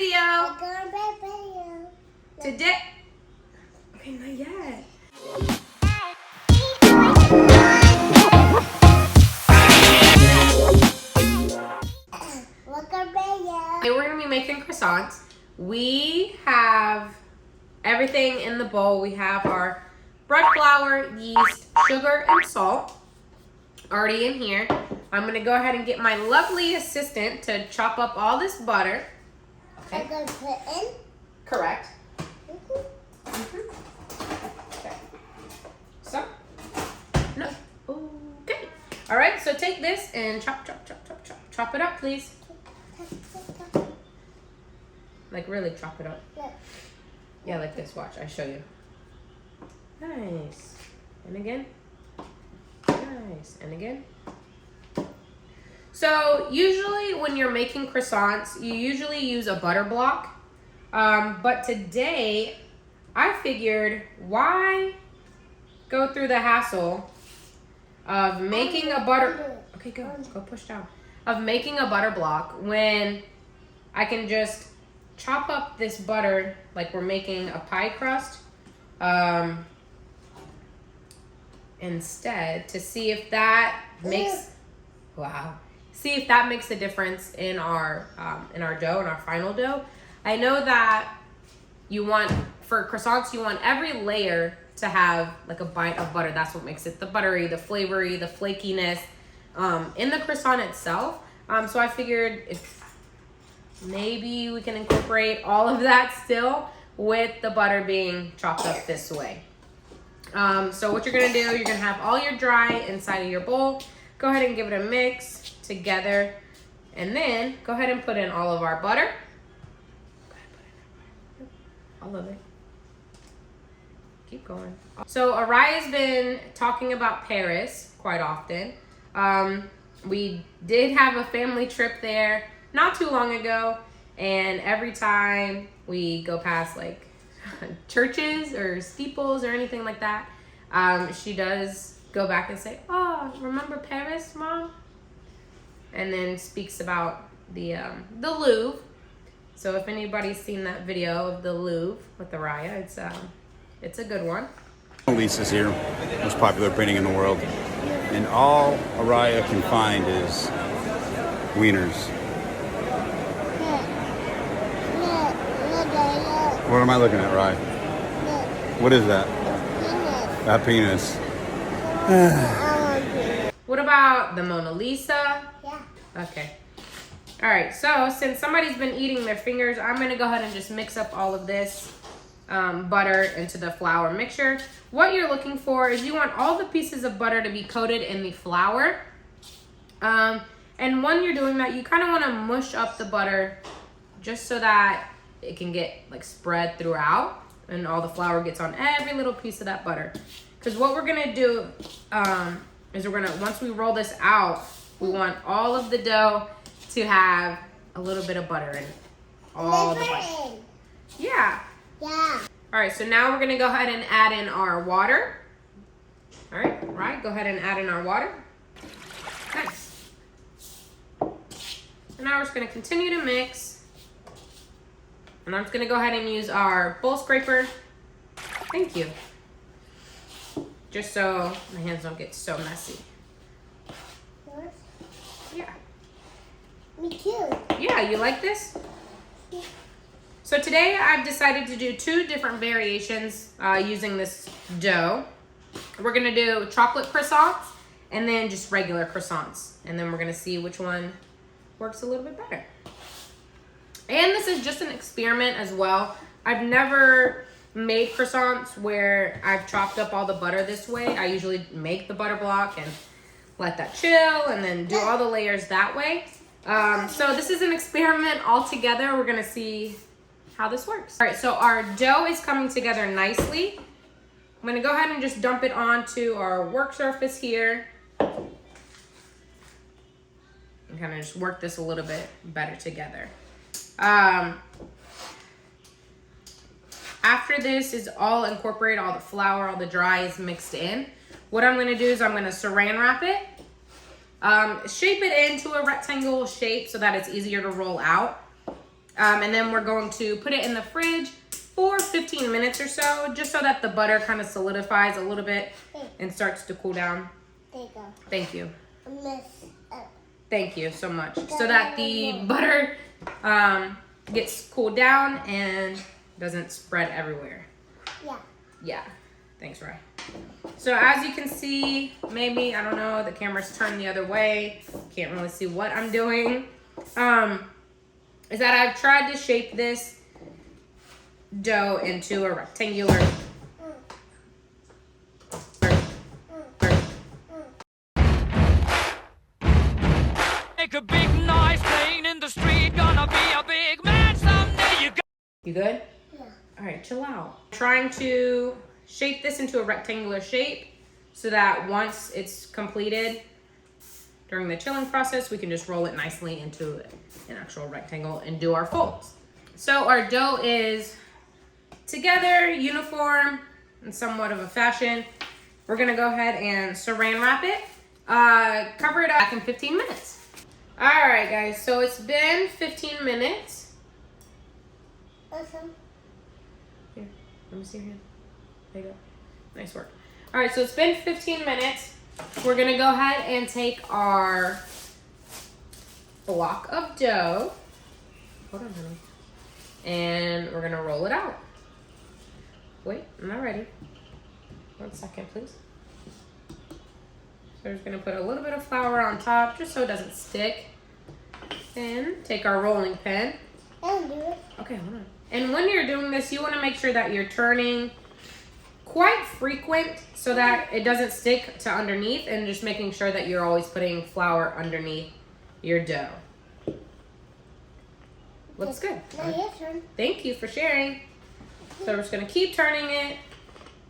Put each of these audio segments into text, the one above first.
video. Welcome back video. Today. Okay, not yet. Welcome back video. Today we're gonna be making croissants. We have everything in the bowl. We have our bread flour, yeast, sugar, and salt already in here. I'm gonna go ahead and get my lovely assistant to chop up all this butter. I'm gonna put in. Correct. Okay. So, no. Okay. All right. So take this and chop it up, please. Like really chop it up. Yeah, like this. Watch. I show you. Nice. And again. Nice. And again. So usually when you're making croissants, you usually use a butter block. But today, I figured, why go through the hassle of making a butter... Okay, go push down. Of making a butter block when I can just chop up this butter like we're making a pie crust instead, to see if that makes... Wow. See if that makes a difference in our dough, in our final dough. I know that you want, for croissants, you want every layer to have like a bite of butter. That's what makes it the buttery, the flavory, the flakiness in the croissant itself. So I figured if maybe we can incorporate all of that still with the butter being chopped up this way. So what you're gonna do, you're gonna have all your dry inside of your bowl. Go ahead and give it a mix together, and then go ahead and put in all of our butter. All of it. Keep going. So Araya's been talking about Paris quite often. We did have a family trip there not too long ago, and every time we go past like churches or steeples or anything like that, she does go back and say, "Oh, remember Paris, Mom?" And then speaks about the Louvre. So if anybody's seen that video of the Louvre with Araya, it's a good one. Lisa's here, most popular painting in the world, and all Araya can find is wieners. Look. What am I looking at, Rye? Look. What is that? Penis. That penis. I want penis. What about the Mona Lisa? Yeah. Okay. All right, so since somebody's been eating their fingers, I'm gonna go ahead and just mix up all of this butter into the flour mixture. What you're looking for is you want all the pieces of butter to be coated in the flour. And when you're doing that, you kind of want to mush up the butter just so that it can get like spread throughout and all the flour gets on every little piece of that butter. Because what we're gonna do is once we roll this out, we want all of the dough to have a little bit of butter in it. All the butter. Yeah. Yeah. All right, so now we're gonna go ahead and add in our water. All right, go ahead and add in our water. Nice. And now we're just gonna continue to mix. And I'm just gonna go ahead and use our bowl scraper. Thank you. Just so my hands don't get so messy. Yours? Yeah. Me too. Yeah, you like this? Yeah. So today I've decided to do 2 different variations using this dough. We're gonna do chocolate croissants and then just regular croissants. And then we're gonna see which one works a little bit better. And this is just an experiment as well. I've never made croissants where I've chopped up all the butter this way. I usually make the butter block and let that chill and then do all the layers that way. So this is an experiment altogether. We're gonna see how this works. All right, so our dough is coming together nicely. I'm gonna go ahead and just dump it onto our work surface here. And kind of just work this a little bit better together. After this is all incorporated, all the flour, all the dry is mixed in, what I'm gonna do is I'm gonna saran wrap it. Shape it into a rectangle shape so that it's easier to roll out. And then we're going to put it in the fridge for 15 minutes or so, just so that the butter kind of solidifies a little bit and starts to cool down. There you go. Thank you. A mess up. Thank you so much. So that the butter gets cooled down and doesn't spread everywhere. Yeah. Yeah. Thanks, Rye. So as you can see, maybe, I don't know, the camera's turned the other way. Can't really see what I'm doing. Is that I've tried to shape this dough into a rectangular. Make a big noise playing in the street, gonna be a big man someday. You good? Yeah. All right, chill out. Trying to shape this into a rectangular shape so that once it's completed during the chilling process, we can just roll it nicely into an actual rectangle and do our folds. So our dough is together, uniform, in somewhat of a fashion. We're gonna go ahead and saran wrap it, cover it up in 15 minutes. All right, guys, so it's been 15 minutes. Awesome. Here, let me see your hand. There you go. Nice work. All right, so it's been 15 minutes. We're gonna go ahead and take our block of dough. Hold on, honey. And we're gonna roll it out. Wait, I'm not ready. 1 second, please. So we're just gonna put a little bit of flour on top just so it doesn't stick. And take our rolling pin. I'll do it. Okay, hold on. And when you're doing this, you wanna make sure that you're turning quite frequent so that it doesn't stick to underneath, and just making sure that you're always putting flour underneath your dough. Looks good. Now your turn. Thank you for sharing. So we're just gonna keep turning it.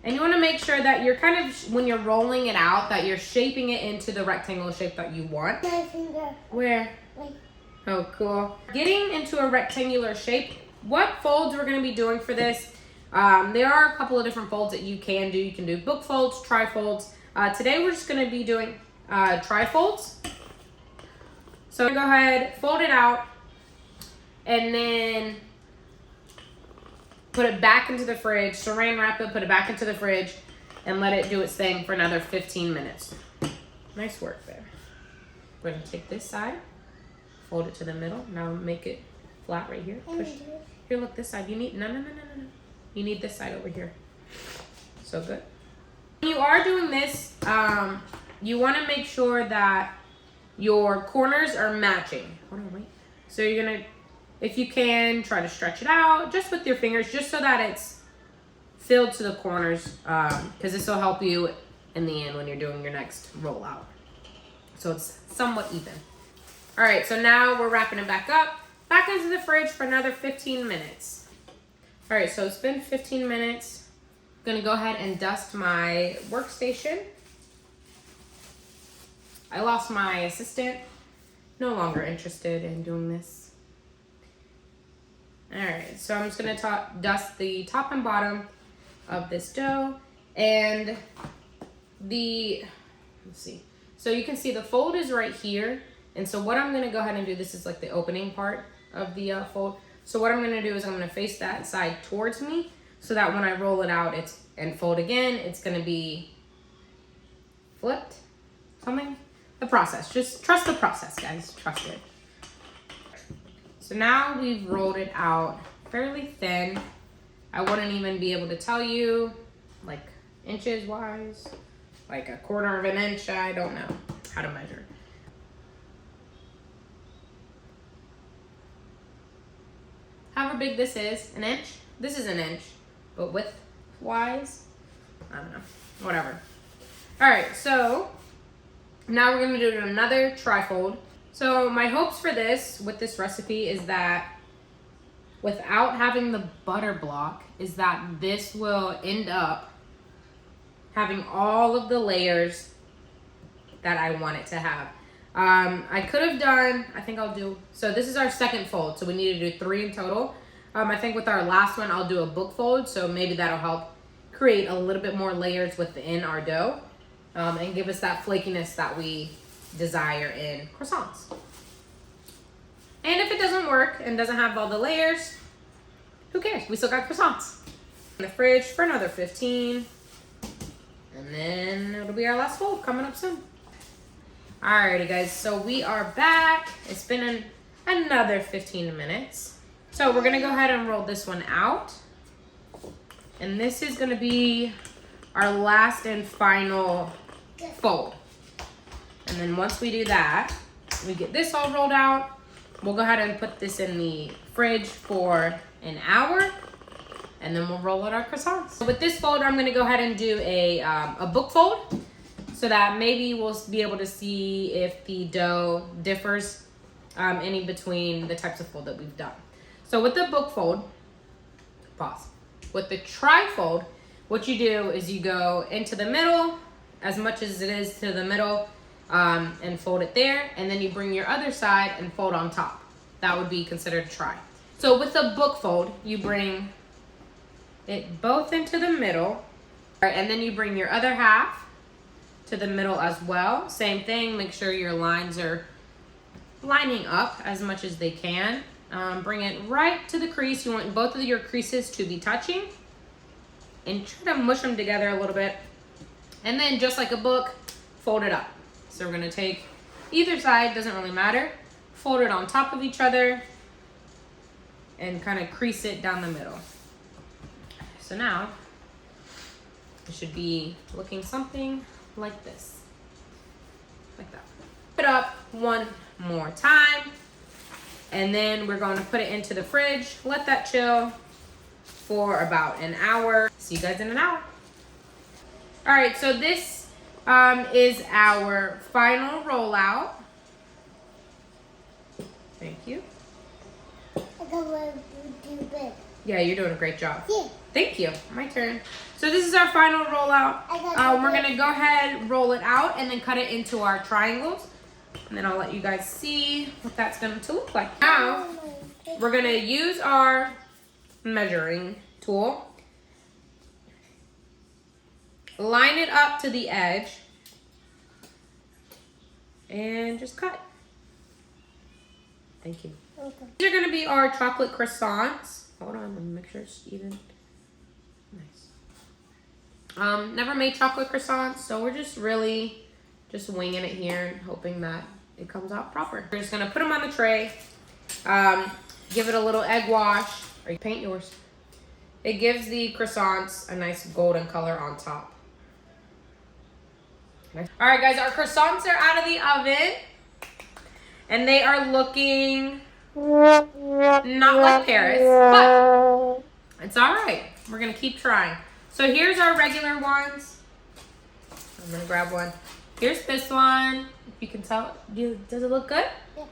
And you wanna make sure that you're kind of, when you're rolling it out, that you're shaping it into the rectangle shape that you want. My finger. Where? Like, Oh, cool. Getting into a rectangular shape, what folds we're gonna be doing for this? There are a couple of different folds that you can do. You can do book folds, trifolds. Today we're just gonna be doing trifolds. So go ahead, fold it out, and then put it back into the fridge, saran wrap it, put it back into the fridge, and let it do its thing for another 15 minutes. Nice work there. We're gonna take this side, fold it to the middle. Now make it flat right here. Push. Here, look, this side. You need, no. You need this side over here. So good. When you are doing this, you wanna make sure that your corners are matching. Hold on, wait. So you're gonna, if you can, try to stretch it out just with your fingers, just so that it's filled to the corners, because this will help you in the end when you're doing your next rollout. So it's somewhat even. All right, so now we're wrapping it back up, back into the fridge for another 15 minutes. All right, so it's been 15 minutes. I'm gonna go ahead and dust my workstation. I lost my assistant. No longer interested in doing this. All right, so I'm just gonna dust the top and bottom of this dough, and let's see. So you can see the fold is right here, and so what I'm gonna go ahead and do, this is like the opening part of the fold. So what I'm gonna do is I'm gonna face that side towards me, so that when I roll it out and fold again, it's gonna be flipped, something. The process, just trust the process, guys, trust it. So now we've rolled it out fairly thin. I wouldn't even be able to tell you, like inches wise, like 1/4 of an inch, I don't know how to measure. However big this is, an inch, this is an inch, but width wise, I don't know, whatever. All right, so now we're gonna do another trifold. So my hopes for this, with this recipe, is that without having the butter block, is that this will end up having all of the layers that I want it to have. I could have done, I think I'll do, so this is our second fold, so we need to do 3 in total. I think with our last one, I'll do a book fold, so maybe that'll help create a little bit more layers within our dough, and give us that flakiness that we desire in croissants. And if it doesn't work and doesn't have all the layers, who cares? We still got croissants. In the fridge for another 15. And then it'll be our last fold coming up soon. Alrighty guys, so we are back. It's been another 15 minutes. So we're gonna go ahead and roll this one out. And this is gonna be our last and final fold. And then once we do that, we get this all rolled out. We'll go ahead and put this in the fridge for an hour. And then we'll roll out our croissants. So with this fold, I'm gonna go ahead and do a book fold so that maybe we'll be able to see if the dough differs any between the types of fold that we've done. So with the book fold, pause. With the tri-fold, what you do is you go into the middle, as much as it is to the middle, and fold it there, and then you bring your other side and fold on top. That would be considered a tri. So with the book fold, you bring it both into the middle, and then you bring your other half to the middle as well. Same thing, make sure your lines are lining up as much as they can. Bring it right to the crease. You want both of your creases to be touching, and try to mush them together a little bit. And then just like a book, fold it up. So we're gonna take either side, doesn't really matter, fold it on top of each other and kind of crease it down the middle. So now it should be looking something like this, like that. Put it up one more time, and then we're going to put it into the fridge, let that chill for about an hour. See you guys in an hour. All right, so this is our final rollout. Thank you. I got one too big. Yeah, you're doing a great job. Yeah. Thank you. My turn. So this is our final rollout. We're going to go ahead, roll it out, and then cut it into our triangles. And then I'll let you guys see what that's going to look like. Now, we're going to use our measuring tool. Line it up to the edge. And just cut. Thank you. Okay. These are going to be our chocolate croissants. Hold on, let me make sure it's even. Nice. Never made chocolate croissants, so we're just really just winging it here and hoping that it comes out proper. We're just going to put them on the tray. Give it a little egg wash. Or you paint yours. It gives the croissants a nice golden color on top. All right, guys, our croissants are out of the oven. And they are looking not like Paris, but it's all right. We're going to keep trying. So here's our regular ones. I'm going to grab one. Here's this one. If you can tell, does it look good? Yeah.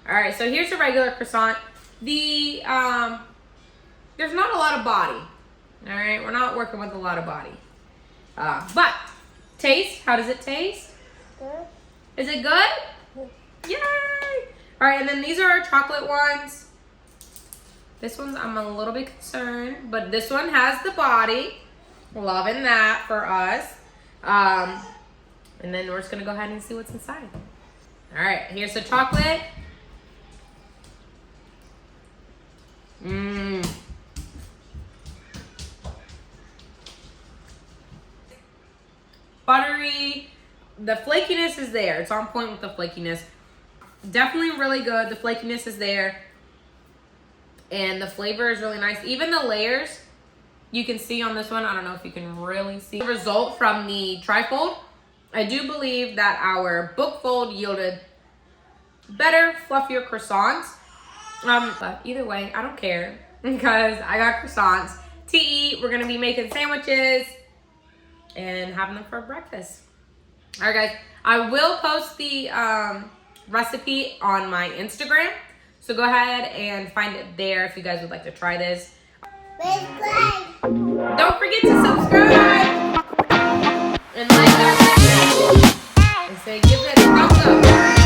All right, so here's a regular croissant. There's not a lot of body. All right, we're not working with a lot of body. But taste, how does it taste? Good. Is it good? Yay! All right, and then these are our chocolate ones. This one's, I'm a little bit concerned, but this one has the body. Loving that for us. And then we're just gonna go ahead and see what's inside. All right, here's the chocolate. Buttery. The flakiness is there. It's on point with the flakiness. Definitely really good. The flakiness is there. And the flavor is really nice. Even the layers, you can see on this one. I don't know if you can really see the result from the trifold. I do believe that our book fold yielded better, fluffier croissants. But either way, I don't care because I got croissants to eat. We're going to be making sandwiches and having them for breakfast. All right, guys. I will post the recipe on my Instagram. So go ahead and find it there if you guys would like to try this. Don't forget to subscribe and like our video and say give it a thumbs up.